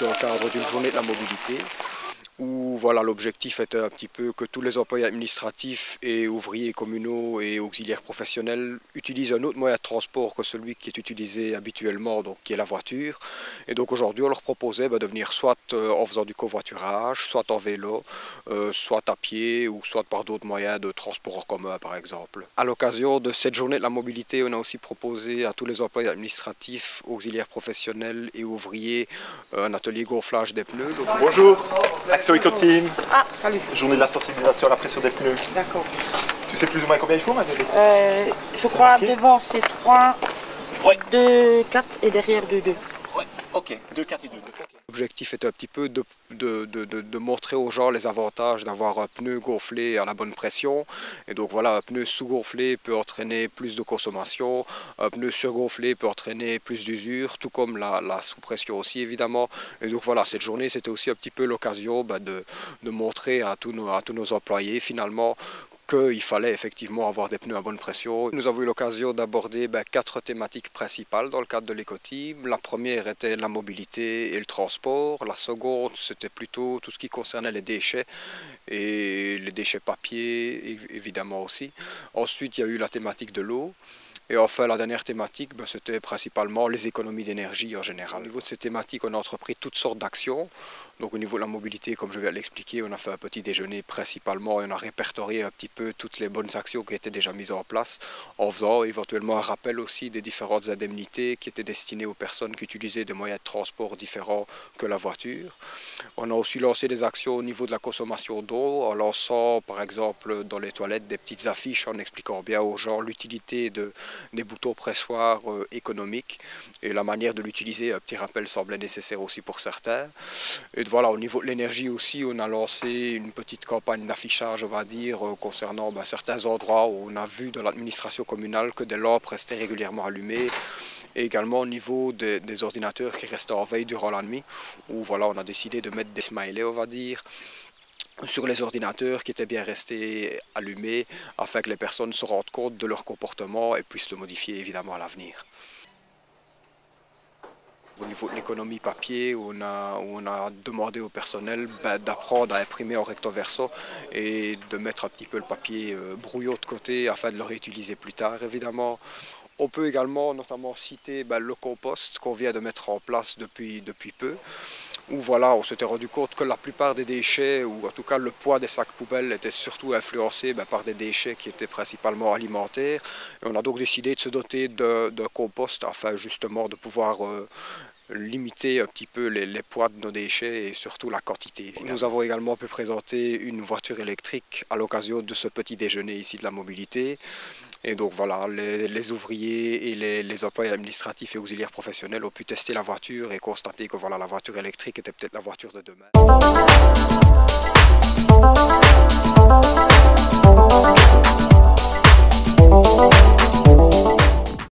dans le cadre d'une journée de la mobilité, où voilà, l'objectif était un petit peu que tous les employés administratifs et ouvriers communaux et auxiliaires professionnels utilisent un autre moyen de transport que celui qui est utilisé habituellement, donc qui est la voiture. Et donc aujourd'hui, on leur proposait de venir soit en faisant du covoiturage, soit en vélo, soit à pied ou soit par d'autres moyens de transport en commun par exemple. À l'occasion de cette journée de la mobilité, on a aussi proposé à tous les employés administratifs, auxiliaires professionnels et ouvriers un atelier gonflage des pneus. Donc... Bonjour, Action Eco-Team. Ah, salut. Journée de la sensibilisation à la pression des pneus. D'accord. Tu sais plus ou moins combien il faut, Mathilde? Je crois devant c'est 3, Ouais. 2, 4 et derrière 2, 2. Ouais, ok, 2, 4 et 2. L'objectif est un petit peu de montrer aux gens les avantages d'avoir un pneu gonflé à la bonne pression. Et donc voilà, un pneu sous-gonflé peut entraîner plus de consommation, un pneu surgonflé peut entraîner plus d'usure, tout comme la sous-pression aussi évidemment. Et donc voilà, cette journée c'était aussi un petit peu l'occasion de montrer à tous nos employés finalement qu'il fallait effectivement avoir des pneus à bonne pression. Nous avons eu l'occasion d'aborder 4 thématiques principales dans le cadre de l'éco-team. La première était la mobilité et le transport. La seconde, c'était plutôt tout ce qui concernait les déchets et les déchets papier évidemment aussi. Ensuite, il y a eu la thématique de l'eau. Et enfin, la dernière thématique, c'était principalement les économies d'énergie en général. Au niveau de ces thématiques, on a entrepris toutes sortes d'actions. Donc au niveau de la mobilité, comme je viens de l'expliquer, on a fait un petit déjeuner principalement et on a répertorié un petit peu toutes les bonnes actions qui étaient déjà mises en place, en faisant éventuellement un rappel aussi des différentes indemnités qui étaient destinées aux personnes qui utilisaient des moyens de transport différents que la voiture. On a aussi lancé des actions au niveau de la consommation d'eau, en lançant par exemple dans les toilettes des petites affiches en expliquant bien aux gens l'utilité des boutons pressoirs économiques et la manière de l'utiliser. Un petit rappel semblait nécessaire aussi pour certains. Et voilà, au niveau de l'énergie aussi, on a lancé une petite campagne d'affichage, on va dire, concernant certains endroits où on a vu dans l'administration communale que des lampes restaient régulièrement allumées. Et également au niveau des ordinateurs qui restaient en veille durant la nuit, où voilà, on a décidé de mettre des smileys, on va dire, sur les ordinateurs qui étaient bien restés allumés afin que les personnes se rendent compte de leur comportement et puissent le modifier évidemment à l'avenir. Au niveau de l'économie papier, on a demandé au personnel d'apprendre à imprimer en recto verso et de mettre un petit peu le papier brouillon de côté afin de le réutiliser plus tard évidemment. On peut également notamment citer le compost qu'on vient de mettre en place depuis peu, où voilà, on s'était rendu compte que la plupart des déchets, ou en tout cas le poids des sacs poubelles, était surtout influencé par des déchets qui étaient principalement alimentaires. Et on a donc décidé de se doter d'un compost afin justement de pouvoir limiter un petit peu les poids de nos déchets et surtout la quantité. Évidemment. Nous avons également pu présenter une voiture électrique à l'occasion de ce petit déjeuner ici de la mobilité. Et donc voilà, les ouvriers et les employés administratifs et auxiliaires professionnels ont pu tester la voiture et constater que voilà, la voiture électrique était peut-être la voiture de demain.